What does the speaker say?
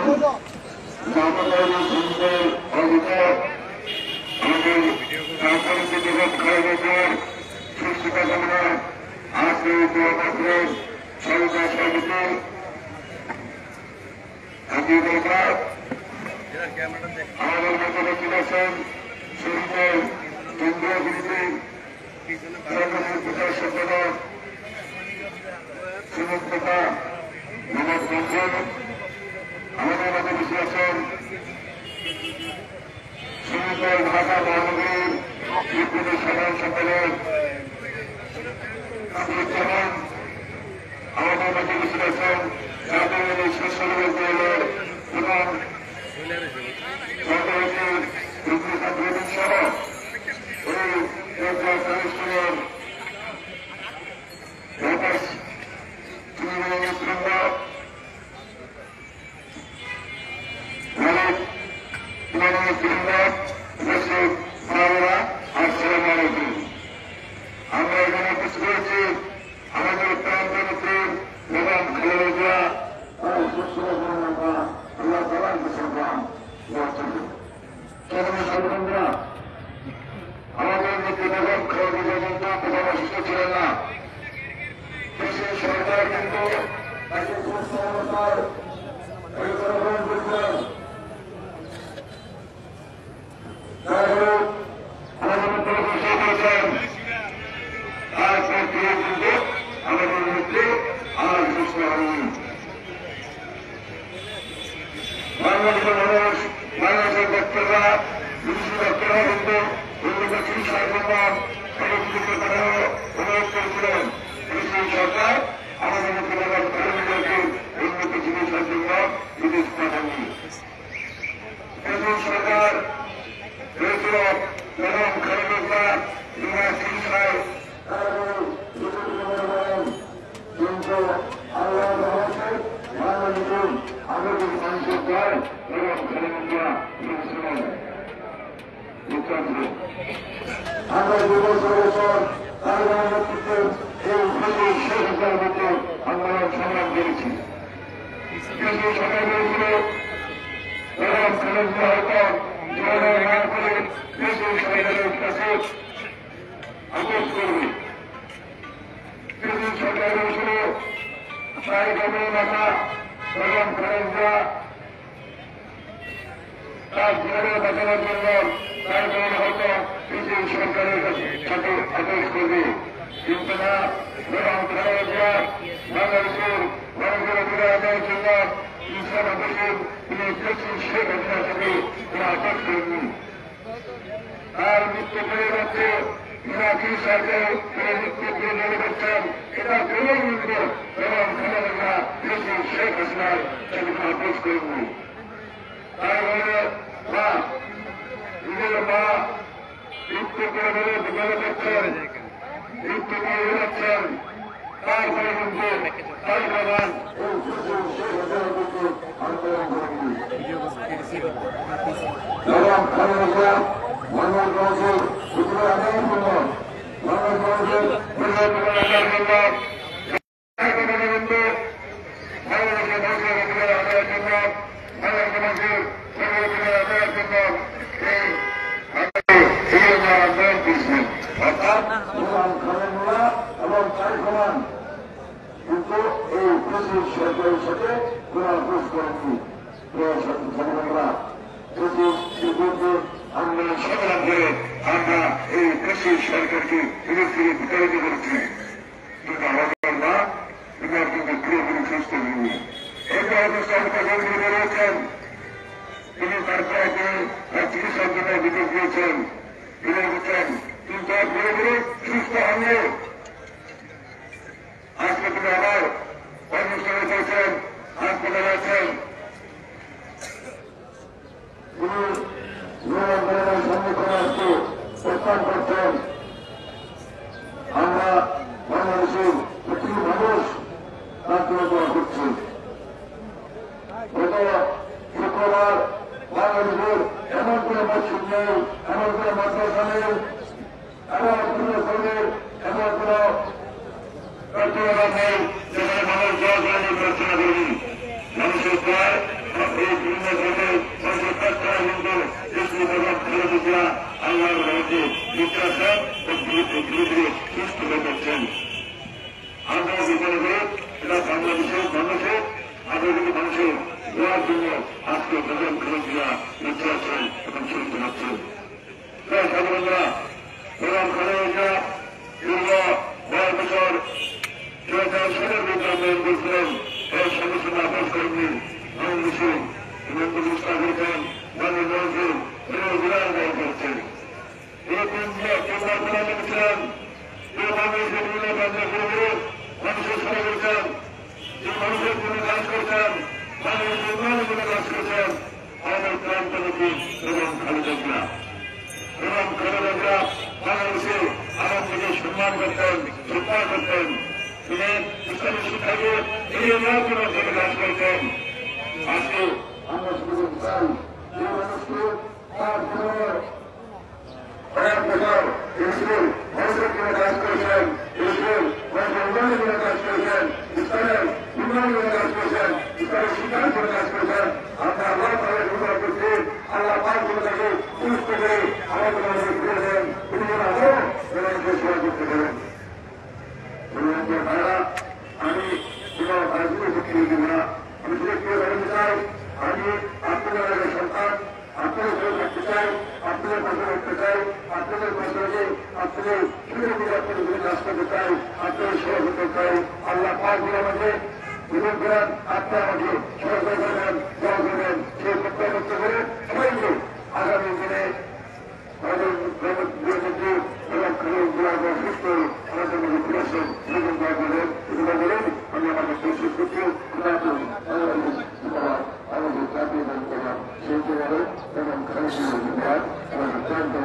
আমাদের মতো ব্যক্তির আছেন শহীদের কেন্দ্রীয় বিরোধী প্রচার সম্পাদক সুমন্ততা মোহাম্মদ মঞ্জুর। আমাদের মতো বেশি আছেন শহীদের ঢাকা মহানগরীর বিপ্লবী সাধারণ সম্পাদক আবুজ্জামান। আমাদের মতো বেশি আছেন জাতীয় স্বেচ্ছাসেবক দলের প্রধান সহ এই অনুষ্ঠানের আমরা এখানে উপস্থিত হয়েছি আমাদের প্রান্তমন্ত্রী বেগম খালেদা জিয়া আল্লাহ তাআলার কাছে সংগ্রামরা আমাদের মধ্যে বেগম খালেদা জিয়া কিন্তু প্রধান অসুস্থ ছিলেন না। দেশের সরকার কিন্তু তাকে সুস্থ অবস্থায় গ্রহণ করেছিলেন। যাই হোক আমাদের মধ্যে ঘোষণা করেছেন তারপর কিন্তু আমাদের মধ্যে আর সুস্থ হয়নি। বাংলাদেশের মানুষ বাংলাদেশের ডাক্তাররা বিদেশি ডাক্তাররা কিন্তু উন্নত চিকিৎসার জন্য সহযোগিতা করার অনুরোধ করেছিলেন। দেশের সরকার আমাদের মধ্যে কর্মীদেরকে উন্নত চিকিৎসার জন্য বিদেশ পাঠাননি। দেশের সরকার হয়েছিল বেগম খালেদা জিয়া বিনা চিকিৎসায় কিন্তু আল্লাহ বাংলাদেশের আবেদন মানুষের প্রায় বেগম খালেদা জিয়া আমরা 2 বছর তার নেতৃত্বে এই দেশের শেষ হাজার বছর আন্দোলন সংগ্রাম করেছি। দেশের সরকার বলেছিল বেগম খালেদা জিয়া হয়তো জীবনের না করে দেশের সরকারের কাছে আপোষ করবে। দেশের সরকার বলেছিল সাহেবের নেতা বেগম খালেদা জিয়া তার জীবনে বাঁচানোর জন্য তার বোন হয়তো দেশের সরকারের সাথে আপোষ করবে। কিন্তু না, বেগম খালেদা জিয়া বাংলাদেশের মানুষের অধিকার আদায়ের জন্য ইনসান আদেশের তিনি দেশের শেখ হাসিনার সাথে তিনি আপোষ করেননি। তার মৃত্যু পরিবর্তে ইরাকি সরকার তিনি মৃত্যু দিয়ে জড়িয়ে করছেন। এটা কেবল কিন্তু বেগম খালেদা জিয়া দেশের শেখ হাসিনার সাথে আপোষ করেননি। তাই বলে মা নিজের মা মৃত্যু করে বলে যাচ্ছেন, মৃত্যু করে যাচ্ছেন। তারপরে কিন্তু তাই প্রধান আন্দোলন করেনি। বেগম খালেদা জিয়া বাংলার মানুষের অধিকার আদায়ের জন্য বাংলার মানুষের অধিকার আদায়ের জন্য বাংলাদেশের মানুষের অধিকার আদায়ের জন্য বাংলাদেশের মানুষের অধিকার আদায়ের জন্য আন্দোলন করছেন। অর্থাৎ বেগম খালেদা এবং তার সমান কিন্তু এই দেশের সরকারের সাথে কোন আপোষ করেননি। আন্দোলন সংগ্রাম করে আমরা এই দেশের সরকারকে নিজের থেকে বিতাড়িত করেছি। কিন্তু আমাদের না, এবার কিন্তু পুরোপুরি সুস্থ হয়নি। এরপর অবস্থান রয়েছেন তিনি তারপরে তিনি তার চিকিৎসার জন্য বিদেশ দিয়েছেন, ফিরে গেছেন, কিন্তু তার ধীরে ধীরে সুস্থ হননি। আজকে তিনি আবার কর্মস্থলে গেছেন, হাসপাতালে আছেন। তিনি নিয়ন্ত্রণের সম্মুখীন আসতে প্রস্থান করছেন। আমরা বাংলাদেশের প্রচুর মানুষ তার জন্য দোয়া করছি। গত শুক্রবার বাংলাদেশের এমন কোন মসজিদ নেই, এমন কোন মাদ্রাসা নেই, এমন কোন কর্মের এমন কোন প্রার্থনা নেই যেখানে মানুষ দোয়া করে প্রার্থনা করি। মানুষের প্রায় এই হাজার কোটি মানুষের দেওয়ার জন্য আজকে বেগম খালেদা বেঁচে আছেন এবং চলতে যাচ্ছেন। তাই সাধারণরা বেগম খালেদা দীর্ঘ 12 বছর 2000 সালের বিদ্যালয় করেছিলেন। এই সমস্যা আবাস করেননি বাংলাদেশে মুস্তাক করেছেন বাংলাদেশে বিরাট ব্যয় করেছেন। এই তিনবার প্রধানমন্ত্রী ছিলেন। বাংলাদেশের বিভিন্ন বাংলাদেশের মানুষের সেবা করেছেন, যে মানুষের জন্য কাজ করেছেন, বাংলাদেশের উন্নয়নের জন্য কাজ করেছেন আমাদের ক্রান্ত নীতি এবং খালেদা জিয়া। এবং খালেদা জিয়া বাংলাদেশে আমাদেরকে সম্মান করতেন, শ্রদ্ধা করতেন। তিনি ইসলামী শিক্ষাকে এড়িয়ে নেওয়ার জন্য তিনি কাজ করতেন। আজকে আমরা শুধু চাই যে মানুষকে তার জীবনের কয়েক বছর ইসলাম মানুষের জন্য কাজ করেছেন, ইসলাম মানুষের উন্নয়নের জন্য কাজ করেছেন, ইসলামের উন্নয়নের জন্য কাজ করেছেন, ইসলামের শিক্ষার জন্য কাজ করেছেন। আমরা আল্লাহ তাআলার ঘোষণা করছি, আল্লাহ পাক করে তাকে পুরস্ক করে আমাদের মানুষকে ফিরে দেন, তিনি যেন আরো মানুষকে সেবা করতে পারেন। ভাইরা, আমি কোনো ভারতীয় শিক্ষিত দিব না, আমি সুরক্ষিত জানাতে চাই, আমি আপনাদের সন্তান, আপনাদের সঙ্গে থাকতে চাই, আপনাদের পাশে রাখতে চাই, আপনাদের পাশে রেখে আপনাদের সুযোগ করে আপনাদের জন্য কাজ করতে চাই, আপনাদের সেবা করতে চাই। আল্লাহ পাক বলে আমাকে জীবন করেন, আপনি আমাকে সহযোগিতা করবেন, দোয়া করবেন, সেই প্রত্যাশা করতে করে সবাইকে আগামী দিনে আমাদের গৃহমন্ত্রী এবং খালেদা সুস্থ আমাদের মধ্যে ফিরে আসেন, সেরকম দোয়া করবেন। এটা বলেন আমি আমাদের শেষ করছি। আমাদের জাতীয় এবং সেই এবং খালেদা জিয়া আমাদের